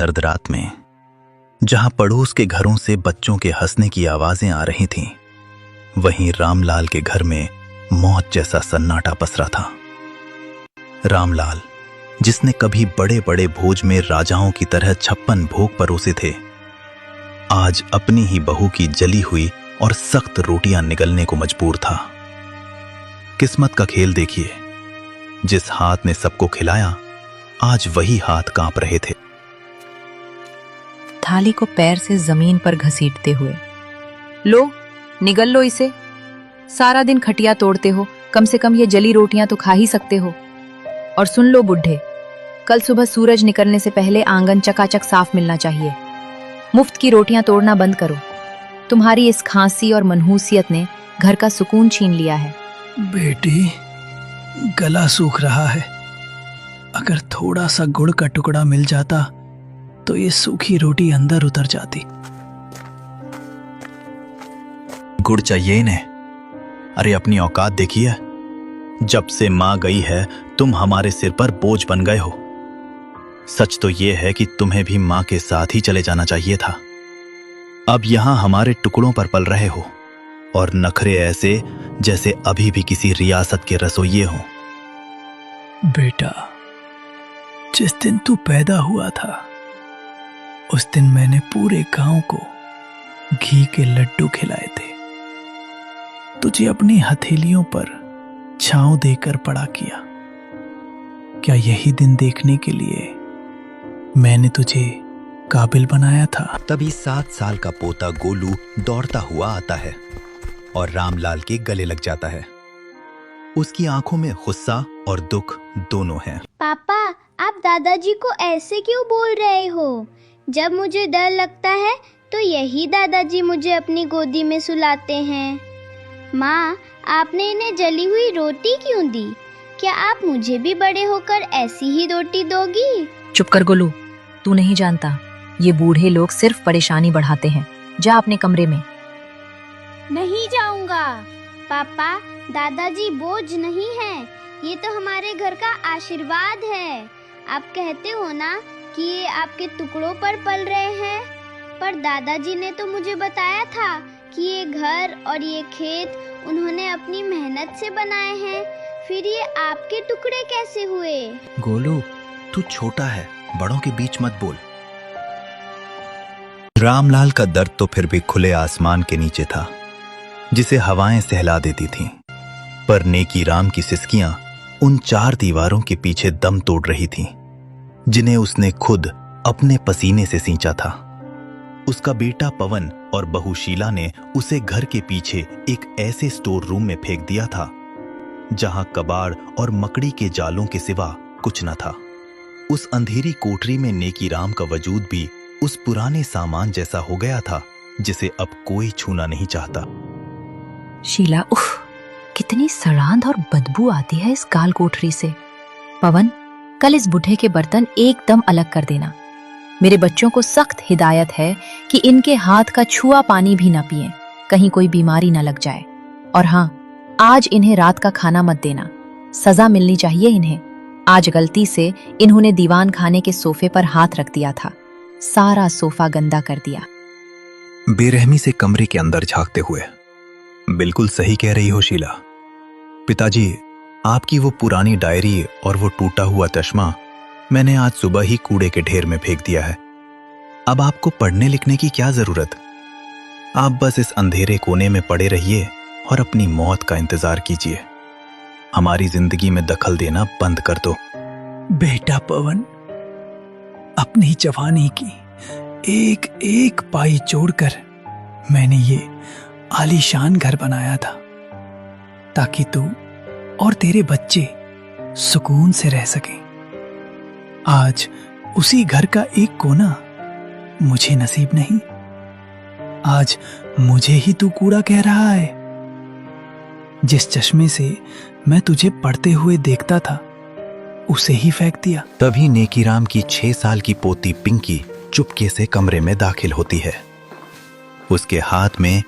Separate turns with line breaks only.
सर्द रात में जहां पड़ोस के घरों से बच्चों के हंसने की आवाजें आ रही थीं, वहीं रामलाल के घर में मौत जैसा सन्नाटा पसरा था। रामलाल, जिसने कभी बड़े बड़े भोज में राजाओं की तरह 56 भोग परोसे थे, आज अपनी ही बहू की जली हुई और सख्त रोटियां निगलने को मजबूर था। किस्मत का खेल देखिए, जिस हाथ ने सबको खिलाया, आज वही हाथ कांप रहे थे।
थाली को पैर से जमीन पर घसीटते हुए, लो निगल लो इसे। सारा दिन खटिया तोड़ते हो, कम से कम ये जली रोटियां तो खा ही सकते हो। और सुन लो बुढ़े, कल सुबह सूरज निकलने से पहले आंगन चकाचक साफ मिलना चाहिए। मुफ्त की रोटियां तोड़ना बंद करो। तुम्हारी इस खांसी और मनहूसियत ने घर का सुकून छीन लिया है।
बेटी, गला सूख रहा है। अगर थोड़ा सा गुड़ का टुकड़ा मिल जाता तो ये सूखी रोटी अंदर उतर जाती।
गुड़ चाहिए इन्हें? अरे अपनी औकात देखिए। जब से मां गई है तुम हमारे सिर पर बोझ बन गए हो। सच तो यह है कि तुम्हें भी मां के साथ ही चले जाना चाहिए था। अब यहां हमारे टुकड़ों पर पल रहे हो और नखरे ऐसे जैसे अभी भी किसी रियासत के रसोइये हो।
बेटा, जिस दिन तू पैदा हुआ था उस दिन मैंने पूरे गांव को घी के लड्डू खिलाए थे। तुझे अपनी हथेलियों पर छांव देकर बड़ा किया। क्या यही दिन देखने के लिए मैंने तुझे काबिल बनाया था?
तभी 7 साल का पोता गोलू दौड़ता हुआ आता है और रामलाल के गले लग जाता है। उसकी आंखों में गुस्सा और दुख दोनों हैं।
पापा, आप दादाजी को ऐसे क्यों बोल रहे हो? जब मुझे डर लगता है तो यही दादाजी मुझे अपनी गोदी में सुलाते हैं। माँ, आपने इन्हें जली हुई रोटी क्यों दी? क्या आप मुझे भी बड़े होकर ऐसी ही रोटी दोगी?
चुप कर गोलू, तू नहीं जानता, ये बूढ़े लोग सिर्फ परेशानी बढ़ाते हैं। जा अपने कमरे में।
नहीं जाऊंगा। पापा, दादाजी बोझ नहीं है, ये तो हमारे घर का आशीर्वाद है। आप कहते हो ना कि ये आपके टुकड़ों पर पल रहे हैं, पर दादाजी ने तो मुझे बताया था कि ये घर और ये खेत उन्होंने अपनी मेहनत से बनाए हैं। फिर ये आपके टुकड़े कैसे हुए?
गोलू, तू छोटा है, बड़ों के बीच मत बोल। रामलाल का दर्द तो फिर भी खुले आसमान के नीचे था, जिसे हवाएं सहला देती थीं। पर नेकी राम की सिसकियां उन 4 दीवारों के पीछे दम तोड़ रही थीं, जिन्हें उसने खुद अपने पसीने से सींचा था। उसका बेटा पवन और बहू शीला ने उसे घर के पीछे एक ऐसे स्टोर रूम में फेंक दिया था जहां कबाड़ और मकड़ी के जालों के सिवा कुछ न था। उस अंधेरी कोठरी में नेकी राम का वजूद भी उस पुराने सामान जैसा हो गया था जिसे अब कोई छूना नहीं चाहता।
शीला, उफ, कितनी सड़ांध और बदबू आती है इस काल कोठरी से। पवन, कल इस बूढ़े के बर्तन एकदम अलग कर देना। मेरे बच्चों को सख्त हिदायत है कि इनके हाथ का छुआ पानी भी न पिएं, कहीं कोई बीमारी न लग जाए। और हाँ, आज इन्हें रात का खाना मत देना, सजा मिलनी चाहिए इन्हें। आज गलती से इन्होंने दीवान खाने के सोफे पर हाथ रख दिया था, सारा सोफा गंदा कर दिया।
बेरहमी से कमरे के अंदर झांकते हुए, बिल्कुल सही कह रही हो शीला। पिताजी, आपकी वो पुरानी डायरी और वो टूटा हुआ चश्मा मैंने आज सुबह ही कूड़े के ढेर में फेंक दिया है। अब आपको पढ़ने लिखने की क्या जरूरत? आप बस इस अंधेरे कोने में पड़े रहिए और अपनी मौत का इंतजार कीजिए। हमारी जिंदगी में दखल देना बंद कर दो।
बेटा पवन, अपनी जवानी की एक एक पाई जोड़कर मैंने ये आलीशान घर बनाया था ताकि तू और तेरे बच्चे सुकून से रह सकें। आज उसी घर का एक कोना मुझे नसीब नहीं। आज मुझे ही तू कूड़ा कह रहा है। जिस चश्मे से मैं तुझे पढ़ते हुए देखता था उसे ही फेंक दिया।
तभी नेकीराम की 6 साल की पोती पिंकी चुपके से कमरे में दाखिल होती है। उसके हाथ में